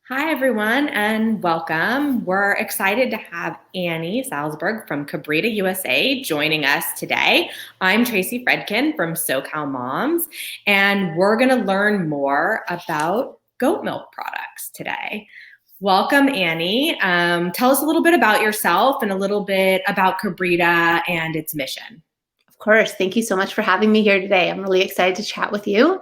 Hi, everyone, and welcome. We're excited to have Annie Salzberg from Kabrita USA joining us today. I'm Tracy Fredkin from SoCalMoms, and we're going to learn more about goat milk products today. Welcome, Annie. Tell us a little bit about yourself and a little bit about Kabrita and its mission. Of course. Thank you so much for having me here today. I'm really excited to chat with you.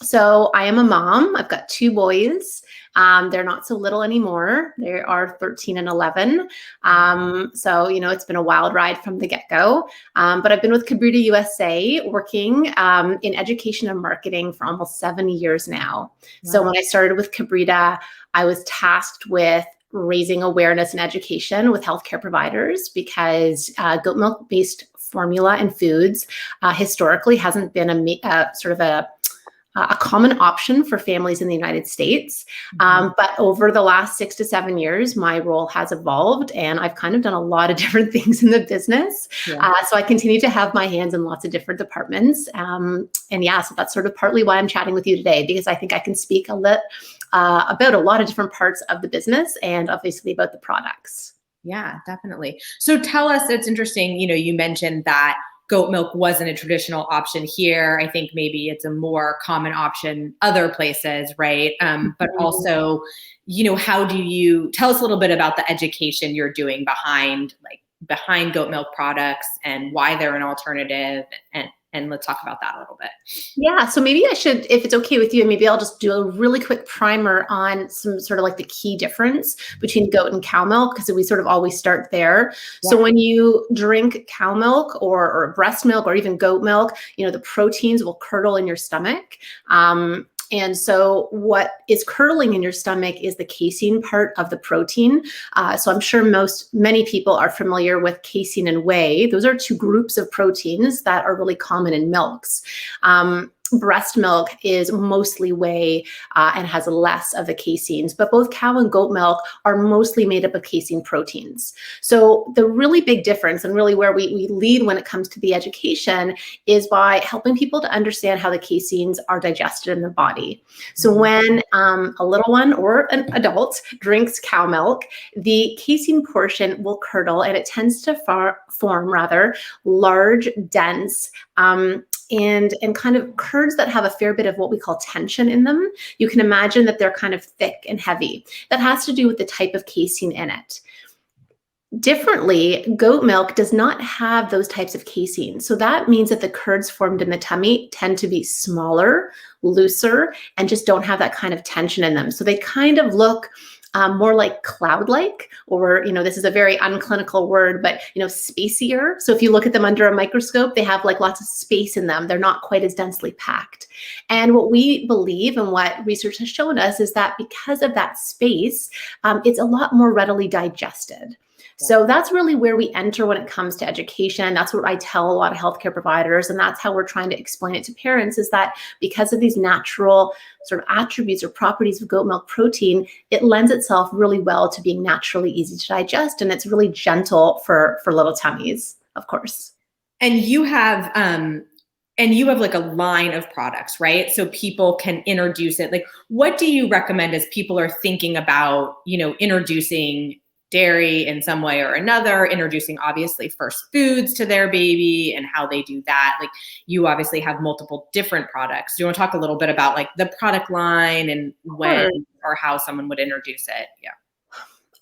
So I am a mom. I've got two boys. They're not so little anymore. They are 13 and 11. It's been a wild ride from the get-go. But I've been with Kabrita USA working in education and marketing for almost 7 years now. Wow. So when I started with Kabrita, I was tasked with raising awareness and education with healthcare providers because goat milk-based formula and foods historically hasn't been a common option for families in the United States. But over the last 6 to 7 years, my role has evolved and I've kind of done a lot of different things in the business. Yeah. So I continue to have my hands in lots of different departments. So that's sort of partly why I'm chatting with you today, because I think I can speak about a lot of different parts of the business and obviously about the products. Yeah, definitely. So tell us, it's interesting, you mentioned that goat milk wasn't a traditional option here. I think maybe it's a more common option other places, right? But also, how do you tell us a little bit about the education you're doing behind goat milk products and why they're an alternative, and let's talk about that a little bit. Yeah, so maybe I should, if it's okay with you, maybe I'll just do a really quick primer on some sort of like the key difference between goat and cow milk, because we sort of always start there. Yeah. So when you drink cow milk or breast milk or even goat milk, the proteins will curdle in your stomach. And so what is curdling in your stomach is the casein part of the protein. So I'm sure many people are familiar with casein and whey. Those are two groups of proteins that are really common in milks. Breast milk is mostly whey and has less of the caseins, but both cow and goat milk are mostly made up of casein proteins. So the really big difference, and really where we lead when it comes to the education, is by helping people to understand how the caseins are digested in the body. So when a little one or an adult drinks cow milk, the casein portion will curdle and it tends to form large, dense, and kind of curds that have a fair bit of what we call tension in them. You can imagine that they're kind of thick and heavy. That has to do with the type of casein in it. Differently, goat milk does not have those types of casein. So that means that the curds formed in the tummy tend to be smaller, looser, and just don't have that kind of tension in them. So they kind of look more like cloud-like, or, this is a very unclinical word, but, spacier. So if you look at them under a microscope, they have like lots of space in them. They're not quite as densely packed. And what we believe and what research has shown us is that because of that space, it's a lot more readily digested. So that's really where we enter when it comes to education. That's what I tell a lot of healthcare providers, and that's how we're trying to explain it to parents, is that because of these natural sort of attributes or properties of goat milk protein, it lends itself really well to being naturally easy to digest, and it's really gentle for little tummies, of course. And you have like a line of products, right? So people can introduce it. Like, what do you recommend as people are thinking about, introducing dairy in some way or another, introducing obviously first foods to their baby and how they do that? Like, you obviously have multiple different products. Do you want to talk a little bit about like the product line and when or how someone would introduce it? Yeah.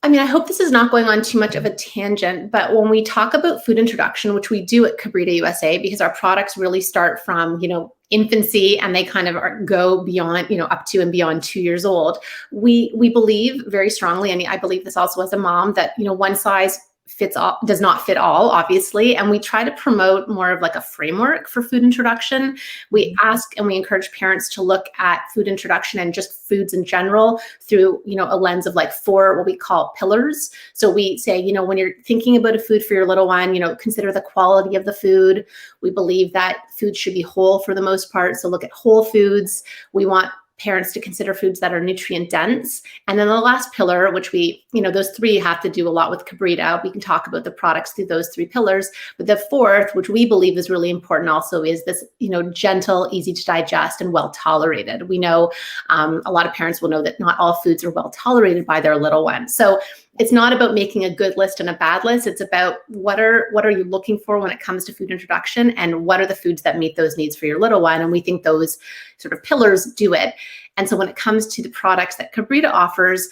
I mean, I hope this is not going on too much of a tangent, but when we talk about food introduction, which we do at Kabrita USA, because our products really start from, infancy, and they kind of go beyond, up to and beyond 2 years old. We believe very strongly, and I believe this also as a mom, that, one size fits all does not fit all, obviously. And we try to promote more of like a framework for food introduction. We ask and we encourage parents to look at food introduction and just foods in general through, a lens of like 4, what we call pillars. So we say, when you're thinking about a food for your little one, consider the quality of the food. We believe that food should be whole for the most part. So look at whole foods. We want parents to consider foods that are nutrient dense. And then the last pillar, which we, those three have to do a lot with Kabrita. We can talk about the products through those three pillars. But the fourth, which we believe is really important also, is this, gentle, easy to digest, and well tolerated. We know a lot of parents will know that not all foods are well tolerated by their little ones. So it's not about making a good list and a bad list. It's about what are you looking for when it comes to food introduction, and what are the foods that meet those needs for your little one. And we think those sort of pillars do it. And so when it comes to the products that Kabrita offers,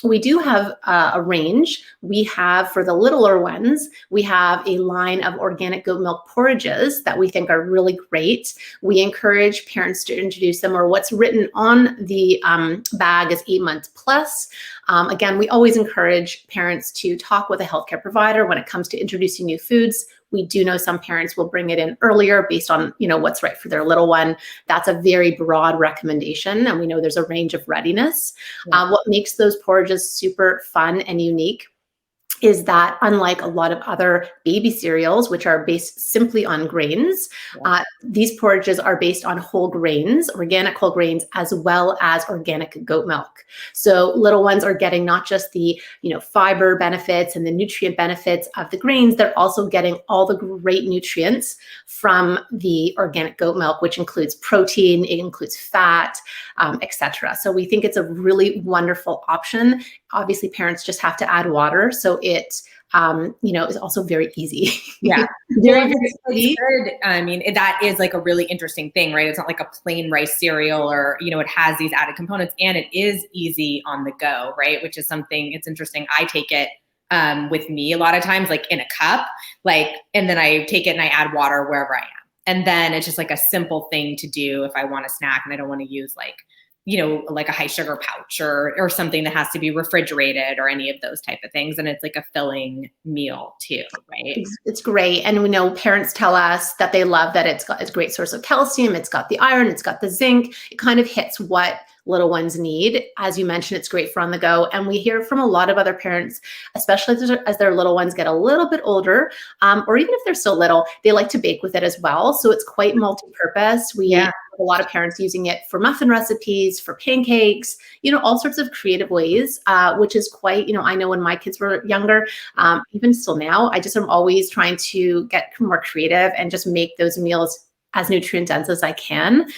we do have a range. We have, for the littler ones, we have a line of organic goat milk porridges that we think are really great. We encourage parents to introduce them, or what's written on the bag is 8 months plus. Again, we always encourage parents to talk with a healthcare provider when it comes to introducing new foods. We do know some parents will bring it in earlier based on, what's right for their little one. That's a very broad recommendation. And we know there's a range of readiness. Yeah. What makes those porridges super fun and unique is that, unlike a lot of other baby cereals, which are based simply on grains, these porridges are based on whole grains, organic whole grains, as well as organic goat milk. So little ones are getting not just the, fiber benefits and the nutrient benefits of the grains, they're also getting all the great nutrients from the organic goat milk, which includes protein, it includes fat, etc. So we think it's a really wonderful option. Obviously, parents just have to add water. So it, is also very easy. Yeah. Very easy. I mean, that is like a really interesting thing, right? It's not like a plain rice cereal, or, it has these added components, and it is easy on the go, right? Which is something, it's interesting. I take it with me a lot of times, like in a cup, and then I take it and I add water wherever I am. And then it's just like a simple thing to do if I want a snack and I don't want to use like a high sugar pouch or something that has to be refrigerated or any of those type of things. And it's like a filling meal too, right? It's great. And we know parents tell us that they love that it's a great source of calcium. It's got the iron, it's got the zinc. It kind of hits what little ones need. As you mentioned, it's great for on the go. And we hear from a lot of other parents, especially as their little ones get a little bit older, or even if they're still little, they like to bake with it as well. So it's quite multi-purpose. We have a lot of parents using it for muffin recipes, for pancakes, all sorts of creative ways, which is quite, I know when my kids were younger, even still now, I just am always trying to get more creative and just make those meals as nutrient dense as I can.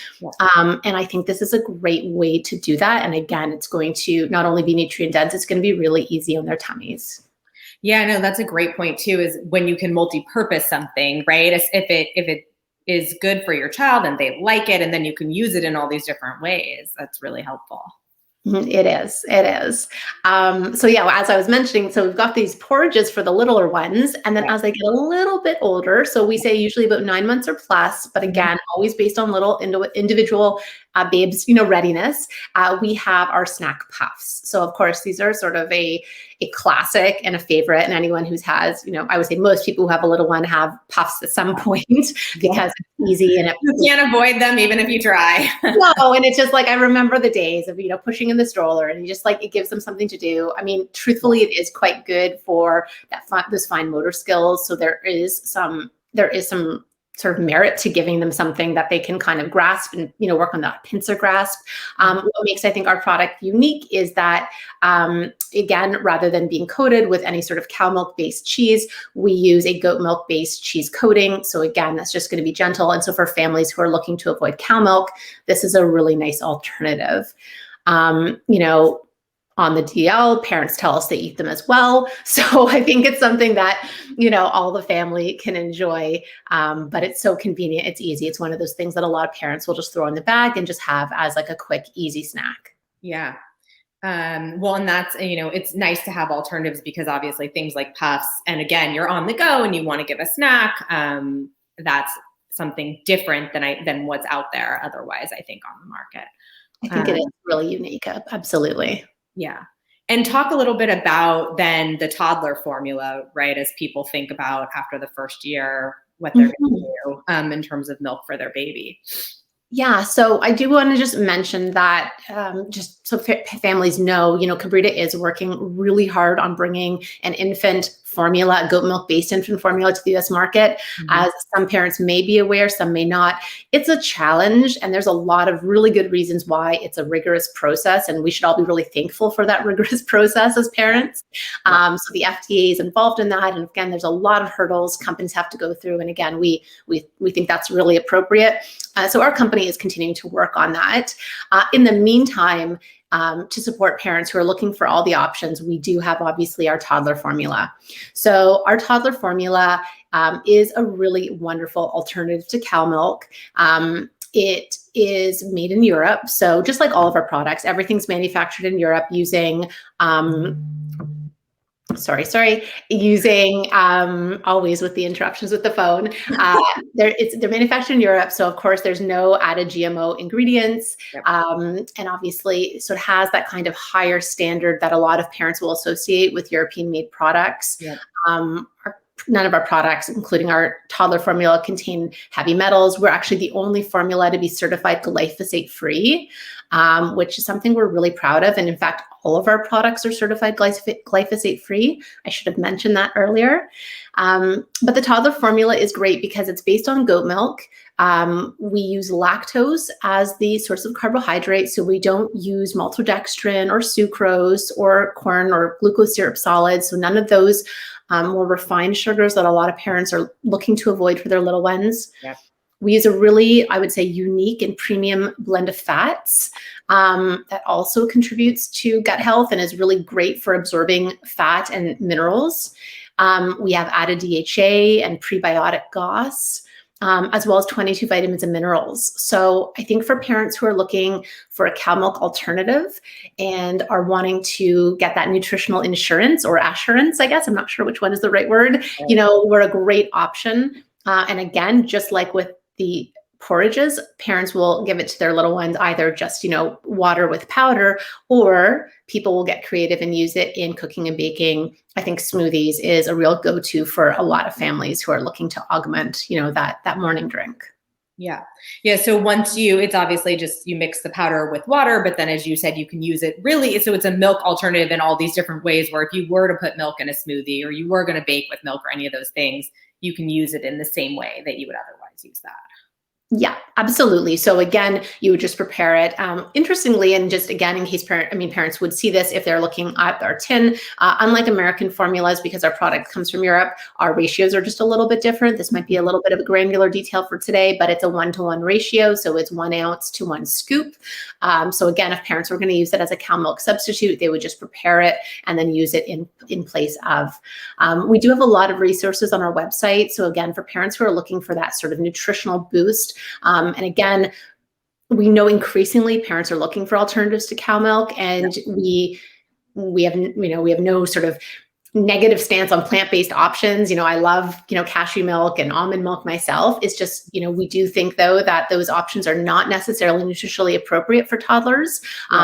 And I think this is a great way to do that. And again, it's going to not only be nutrient dense, it's going to be really easy on their tummies. Yeah, no, that's a great point too, is when you can multi-purpose something, right? If it is good for your child and they like it, and then you can use it in all these different ways, that's really helpful. It is. So yeah, as I was mentioning, so we've got these porridges for the littler ones, and then as they get a little bit older, so we say usually about 9 months or plus, but again, always based on little individual babes, readiness, we have our snack puffs. So of course, these are sort of a classic and a favorite, and anyone who has, I would say most people who have a little one have puffs at some point because it's easy and you can't avoid them even if you try. No, and it's just like, I remember the days of, pushing in the stroller, and just like, it gives them something to do. I mean, truthfully, it is quite good for those fine motor skills. So there is some sort of merit to giving them something that they can kind of grasp and, work on that pincer grasp. What makes, I think, our product unique is that, again, rather than being coated with any sort of cow milk based cheese, we use a goat milk based cheese coating. So again, that's just going to be gentle. And so for families who are looking to avoid cow milk, this is a really nice alternative. On the DL, parents tell us they eat them as well. So I think it's something that, all the family can enjoy, but it's so convenient. It's easy. It's one of those things that a lot of parents will just throw in the bag and just have as like a quick, easy snack. Yeah. Well, and that's, it's nice to have alternatives, because obviously things like puffs, and again, you're on the go and you want to give a snack. That's something different than what's out there otherwise, I think, on the market. I think it is really unique. Absolutely. Yeah. And talk a little bit about then the toddler formula, right? As people think about after the first year, what they're going to do in terms of milk for their baby. Yeah. So I do want to just mention that just so families know, Kabrita is working really hard on bringing an infant formula, goat milk-based infant formula to the US market. As some parents may be aware, some may not. It's a challenge, and there's a lot of really good reasons why it's a rigorous process, and we should all be really thankful for that rigorous process as parents. So the FDA is involved in that, and again, there's a lot of hurdles companies have to go through, and again, we think that's really appropriate. So our company is continuing to work on that. In the meantime, to support parents who are looking for all the options, we do have obviously our toddler formula. So our toddler formula is a really wonderful alternative to cow milk. It is made in Europe. So just like all of our products, everything's manufactured in Europe using using always with the interruptions with the phone. They're manufactured in Europe, so of course there's no added GMO ingredients, and obviously so it has that kind of higher standard that a lot of parents will associate with European-made products. None of our products, including our toddler formula, contain heavy metals. We're actually the only formula to be certified glyphosate-free, which is something we're really proud of. And in fact, all of our products are certified glyphosate-free. I should have mentioned that earlier. But the toddler formula is great because it's based on goat milk. We use lactose as the source of carbohydrate, so we don't use maltodextrin or sucrose or corn or glucose syrup solids. So none of those more refined sugars that a lot of parents are looking to avoid for their little ones. We use a really, I would say, unique and premium blend of fats that also contributes to gut health and is really great for absorbing fat and minerals. We have added DHA and prebiotic GOS, as well as 22 vitamins and minerals. So I think for parents who are looking for a cow milk alternative and are wanting to get that nutritional insurance or assurance, I guess, I'm not sure which one is the right word, we're a great option. And again, just like with the porridges, parents will give it to their little ones, either just, water with powder, or people will get creative and use it in cooking and baking. I think smoothies is a real go-to for a lot of families who are looking to augment, that morning drink. Yeah. So it's obviously just, you mix the powder with water, but then as you said, you can use it really, so it's a milk alternative in all these different ways, where if you were to put milk in a smoothie or you were going to bake with milk or any of those things, you can use it in the same way that you would otherwise use that. Yeah, absolutely. So again, you would just prepare it. Interestingly, and just again, in case parents would see this if they're looking at our tin, unlike American formulas, because our product comes from Europe, our ratios are just a little bit different. This might be a little bit of a granular detail for today, but it's a 1-to-1 ratio. So it's 1 ounce to 1 scoop. So again, if parents were going to use it as a cow milk substitute, they would just prepare it and then use it in place of. We do have a lot of resources on our website. So again, for parents who are looking for that sort of nutritional boost, and again, we know increasingly parents are looking for alternatives to cow milk, and we have no sort of negative stance on plant-based options. I love, cashew milk and almond milk myself. It's just, we do think though that those options are not necessarily nutritionally appropriate for toddlers.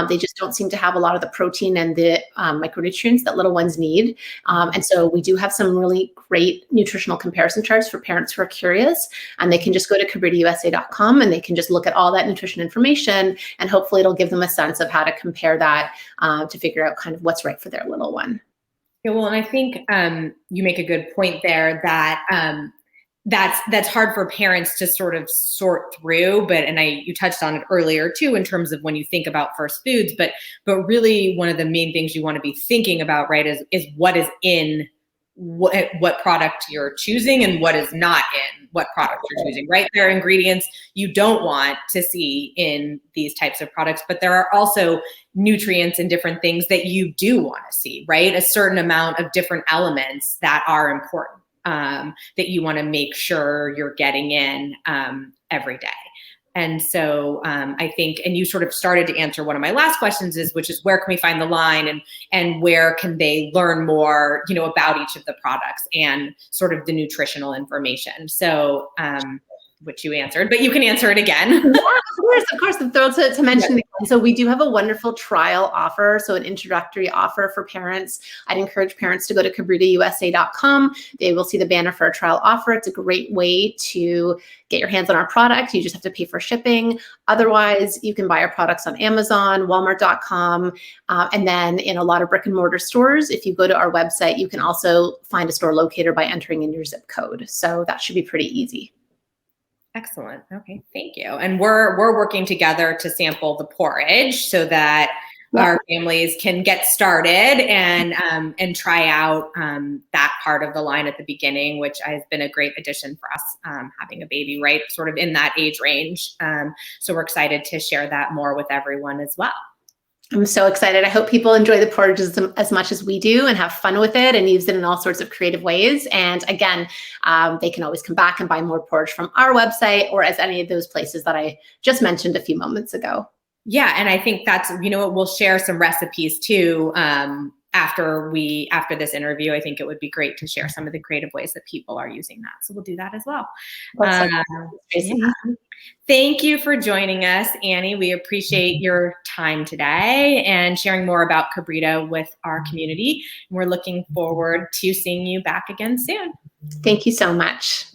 They just don't seem to have a lot of the protein and the micronutrients that little ones need. And so we do have some really great nutritional comparison charts for parents who are curious, and they can just go to KabritaUSA.com and they can just look at all that nutrition information, and hopefully it'll give them a sense of how to compare that to figure out kind of what's right for their little one. Yeah, well, and I think you make a good point there that that's hard for parents to sort of sort through. You touched on it earlier too, in terms of when you think about first foods. But really, one of the main things you want to be thinking about, right, is what is in what product you're choosing and what is not in what product you're choosing, right? There are ingredients you don't want to see in these types of products, but there are also nutrients and different things that you do want to see, right? A certain amount of different elements that are important, that you want to make sure you're getting in every day. And so I think, and you sort of started to answer one of my last questions, which is where can we find the line, and where can they learn more, about each of the products and sort of the nutritional information. So which you answered, but you can answer it again. Yeah, of course. I'm thrilled to mention it again. So we do have a wonderful trial offer, so an introductory offer for parents. I'd encourage parents to go to KabritaUSA.com. They will see the banner for a trial offer. It's a great way to get your hands on our product. You just have to pay for shipping. Otherwise, you can buy our products on Amazon, Walmart.com, and then in a lot of brick and mortar stores. If you go to our website, you can also find a store locator by entering in your zip code. So that should be pretty easy. Excellent. Okay, thank you. And we're working together to sample the porridge so that our families can get started and try out that part of the line at the beginning, which has been a great addition for us, having a baby right sort of in that age range. So we're excited to share that more with everyone as well. I'm so excited. I hope people enjoy the porridge as much as we do and have fun with it and use it in all sorts of creative ways. And again, they can always come back and buy more porridge from our website or as any of those places that I just mentioned a few moments ago. Yeah, and I think that's, we'll share some recipes too after this interview. I think it would be great to share some of the creative ways that people are using that. So we'll do that as well. Yeah. Thank you for joining us, Annie. We appreciate your time today and sharing more about Kabrita with our community. We're looking forward to seeing you back again soon. Thank you so much.